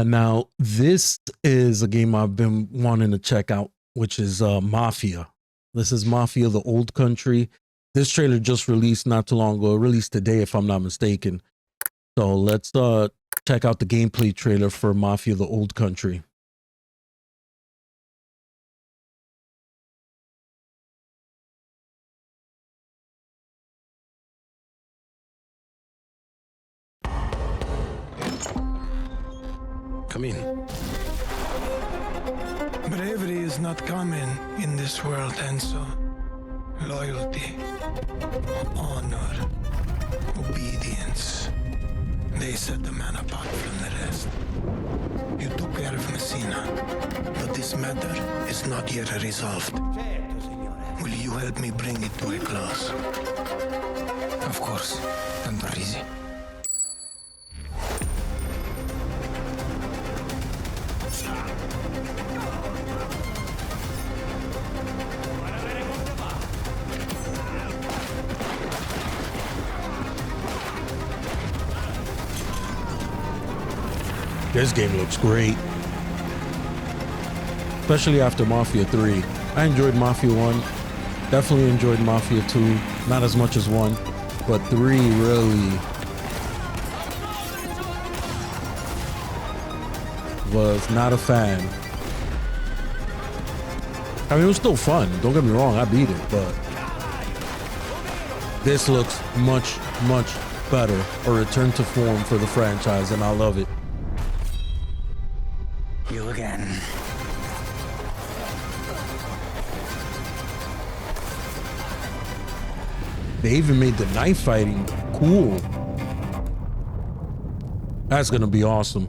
Now this is a game I've been wanting to check out, which is Mafia. This is Mafia: The Old Country. This trailer just released not too long ago. It released today, if I'm not mistaken. So let's check out the gameplay trailer for Mafia: The Old Country. Come in. Bravery is not common in this world, Enzo. Loyalty, honor, obedience. They set the man apart from the rest. You took care of Messina, but this matter is not yet resolved. Will you help me bring it to a close? Of course, Pandorisi. This game looks great, especially after Mafia 3. I enjoyed Mafia 1, definitely enjoyed Mafia 2, not as much as 1, but 3 really was not a fan. I mean, it was still fun, don't get me wrong, I beat it, but this looks much, much better. A return to form for the franchise, and I love it. You again. They even made the knife fighting cool. That's gonna be awesome.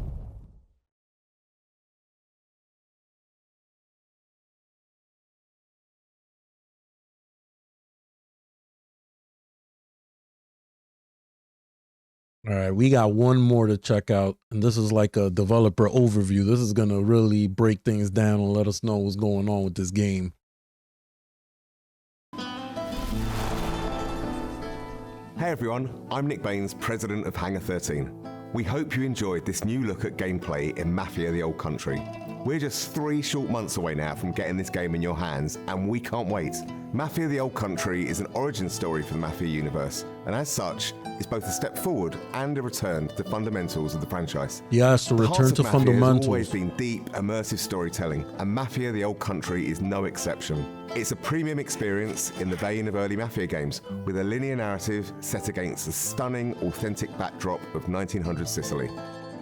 All right, we got one more to check out, and this is like a developer overview. This is gonna really break things down and let us know what's going on with this game. Hey everyone, I'm Nick Baines, president of Hangar 13. We hope you enjoyed this new look at gameplay in Mafia: The Old Country. We're just 3 short months away now from getting this game in your hands, and we can't wait. Mafia: The Old Country is an origin story for the Mafia universe, and as such, it's both a step forward and a return to the fundamentals of the franchise. Yes, a return to fundamentals. Has always been deep, immersive storytelling, and Mafia: The Old Country is no exception. It's a premium experience in the vein of early Mafia games, with a linear narrative set against the stunning, authentic backdrop of 1900s Sicily.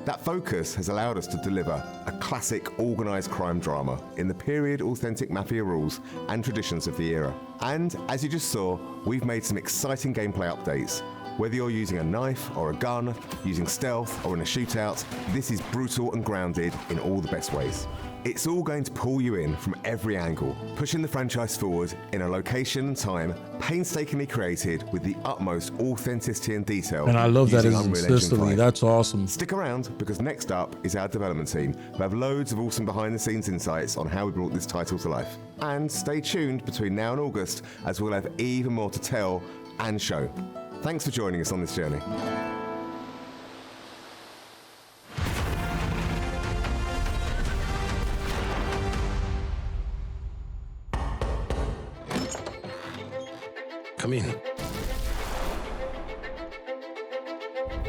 That focus has allowed us to deliver a classic organised crime drama in the period authentic Mafia rules and traditions of the era. And as you just saw, we've made some exciting gameplay updates. Whether you're using a knife or a gun, using stealth or in a shootout, this is brutal and grounded in all the best ways. It's all going to pull you in from every angle, pushing the franchise forward in a location and time painstakingly created with the utmost authenticity and detail. And I love that using it's in Unreal Engine Sicily. 5. That's awesome. Stick around, because next up is our development team, who have loads of awesome behind-the-scenes insights on how we brought this title to life. And stay tuned between now and August, as we'll have even more to tell and show. Thanks for joining us on this journey. Come in.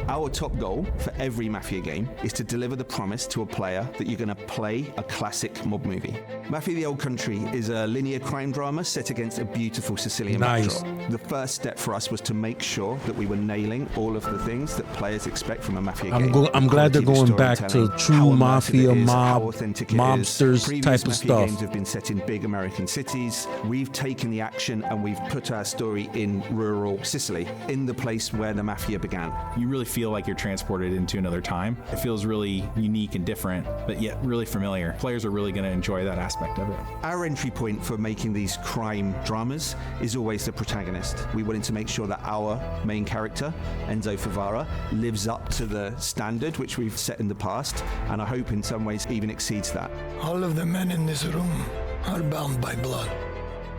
Our top goal for every Mafia game is to deliver the promise to a player that you're going to play a classic mob movie. Mafia: The Old Country is a linear crime drama set against a beautiful Sicilian backdrop. The first step for us was to make sure that we were nailing all of the things that players expect from a Mafia game. I'm glad they're going back to true Mafia, mobsters type of stuff. Games have been set in big American cities. We've taken the action and we've put our story in rural Sicily, in the place where the Mafia began. You really feel like you're transported into another time. It feels really unique and different, but yet really familiar. Players are really going to enjoy that aspect of it. Our entry point for making these crime dramas is always the protagonist. We wanted to make sure that our main character, Enzo Favara, lives up to the standard which we've set in the past, and I hope in some ways even exceeds that. All of the men in this room are bound by blood.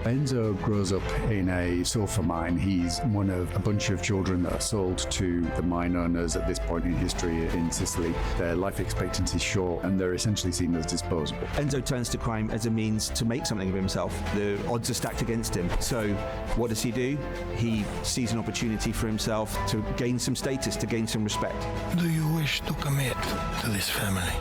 Enzo grows up in a sulfur mine. He's one of a bunch of children that are sold to the mine owners at this point in history in Sicily. Their life expectancy is short and they're essentially seen as disposable. Enzo turns to crime as a means to make something of himself. The odds are stacked against him. So what does he do? He sees an opportunity for himself to gain some status, to gain some respect. Do you wish to commit to this family?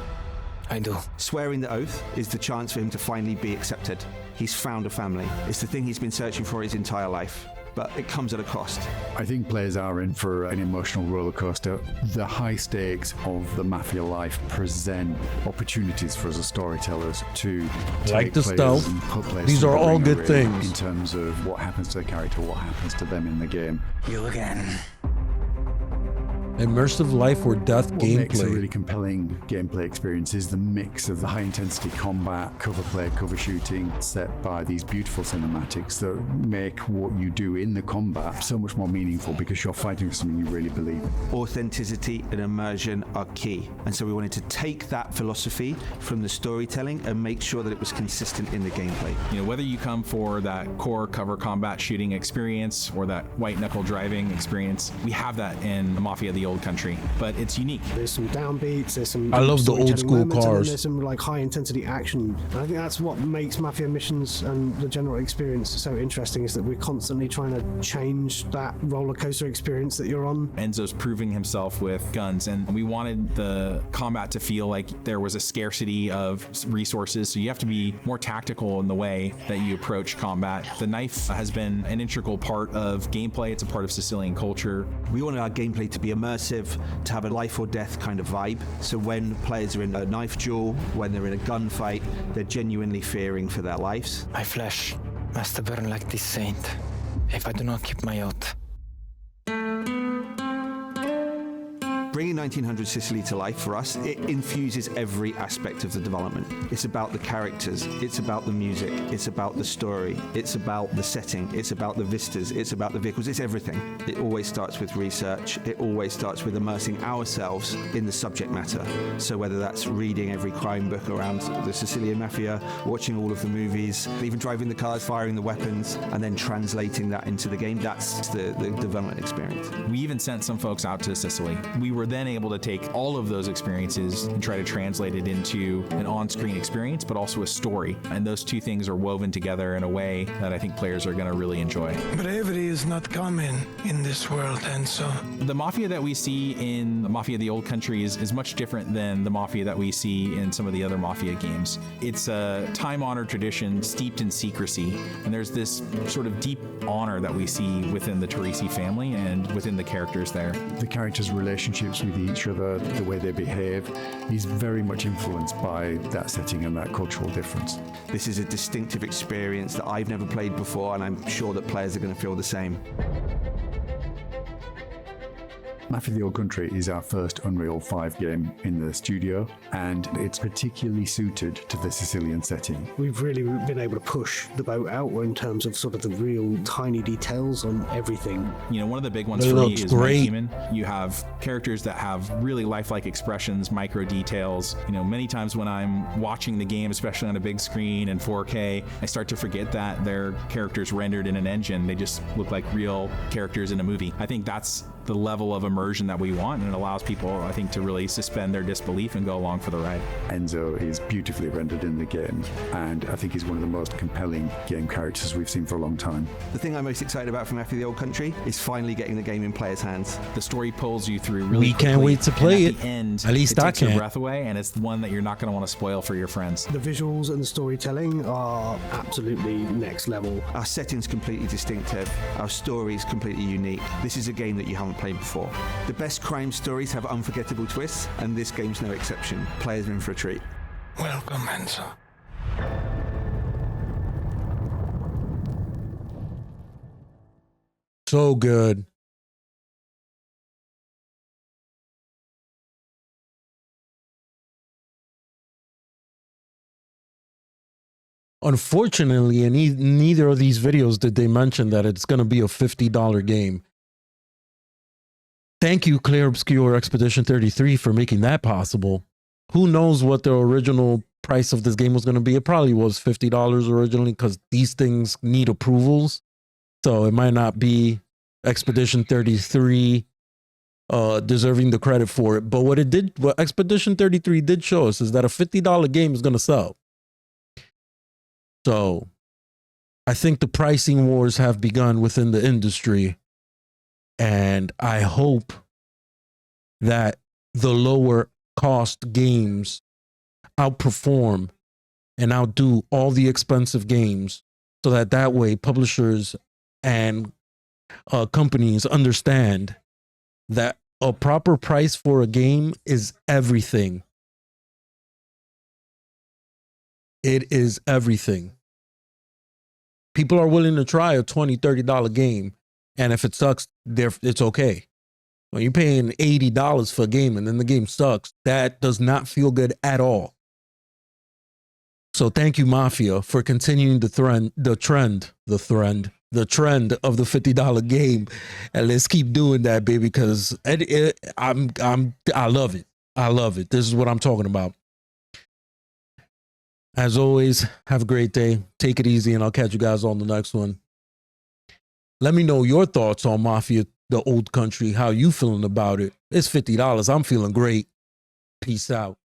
I do. Swearing the oath is the chance for him to finally be accepted. He's found a family. It's the thing he's been searching for his entire life, but it comes at a cost. I think players are in for an emotional roller coaster. The high stakes of the Mafia life present opportunities for us as storytellers to Like take the players stealth. and put players These through are the all ringer, good really, things. in terms of what happens to the character, what happens to them in the game. You again. Immersive life or death What makes a gameplay. really compelling gameplay experience is the mix of the high-intensity combat, cover play, cover shooting, set by these beautiful cinematics that make what you do in the combat so much more meaningful because you're fighting for something you really believe in. Authenticity and immersion are key. And so we wanted to take that philosophy from the storytelling and make sure that it was consistent in the gameplay. You know, whether you come for that core cover combat shooting experience or that white knuckle driving experience, we have that in Mafia: The Old Country, but it's unique. There's some downbeats, there's some I love the old storytelling school moments, and then cars. there's some like high intensity action. And I think that's what makes Mafia missions and the general experience so interesting, is that we're constantly trying to change that roller coaster experience that you're on. Enzo's proving himself with guns, and we wanted the combat to feel like there was a scarcity of resources, so you have to be more tactical in the way that you approach combat. The knife has been an integral part of gameplay. It's a part of Sicilian culture. We wanted our gameplay to be immersive, to have a life or death kind of vibe. So when players are in a knife duel, when they're in a gunfight, they're genuinely fearing for their lives. My flesh must burn like this saint if I do not keep my oath. Bringing 1900 Sicily to life for us, it infuses every aspect of the development. It's about the characters, it's about the music, it's about the story, it's about the setting, it's about the vistas, it's about the vehicles, it's everything. It always starts with research, it always starts with immersing ourselves in the subject matter. So whether that's reading every crime book around the Sicilian Mafia, watching all of the movies, even driving the cars, firing the weapons, and then translating that into the game, that's the development experience. We even sent some folks out to Sicily. We were then able to take all of those experiences and try to translate it into an on-screen experience, but also a story. And those two things are woven together in a way that I think players are going to really enjoy. Bravery is not common in this world, and so The Mafia that we see in Mafia: The Old Country is much different than the Mafia that we see in some of the other Mafia games. It's a time-honored tradition steeped in secrecy, and there's this sort of deep honor that we see within the Teresi family and within the characters there. The characters' relationships with each other, the way they behave, is very much influenced by that setting and that cultural difference. This is a distinctive experience that I've never played before, and I'm sure that players are going to feel the same. Mafia: The Old Country is our first Unreal 5 game in the studio, and it's particularly suited to the Sicilian setting. We've really been able to push the boat out in terms of sort of the real tiny details on everything. You know, one of the big ones It for me looks is great. Night Demon. You have characters that have really lifelike expressions, micro details. You know, many times when I'm watching the game, especially on a big screen in 4K, I start to forget that they're characters rendered in an engine. They just look like real characters in a movie. I think that's the level of immersion that we want, and it allows people, I think, to really suspend their disbelief and go along for the ride. Enzo is beautifully rendered in the game, and I think he's one of the most compelling game characters we've seen for a long time. The thing I'm most excited about from Mafia: The Old Country is finally getting the game in players' hands. The story pulls you through really We can't quickly, wait to play and it. At the end, At least it I takes your can. breath away, and it's the one that you're not going to want to spoil for your friends. The visuals and the storytelling are absolutely next level. Our setting's completely distinctive, our story's completely unique. This is a game that you haven't played before. The best crime stories have unforgettable twists, and this game's no exception. Players are in for a treat. welcome, Enzo. So good. Unfortunately, in neither of these videos did they mention that it's going to be a $50 game. Thank you, Clear Obscure Expedition 33, for making that possible. Who knows what the original price of this game was going to be. It probably was $50 originally because these things need approvals. So it might not be Expedition 33 deserving the credit for it. But what Expedition 33 did show us is that a $50 game is going to sell. So I think the pricing wars have begun within the industry. And I hope that the lower cost games outperform and outdo all the expensive games, so that way publishers and companies understand that a proper price for a game is everything. It is everything. People are willing to try a $20, $30 game, and if it sucks, it's okay. When you're paying $80 for a game and then the game sucks, that does not feel good at all. So thank you, Mafia, for continuing the trend of the $50 game, and let's keep doing that, baby. Because I love it. I love it. This is what I'm talking about. As always, have a great day. Take it easy, and I'll catch you guys on the next one. Let me know your thoughts on Mafia, the Old Country. How you feeling about it? It's $50. I'm feeling great. Peace out.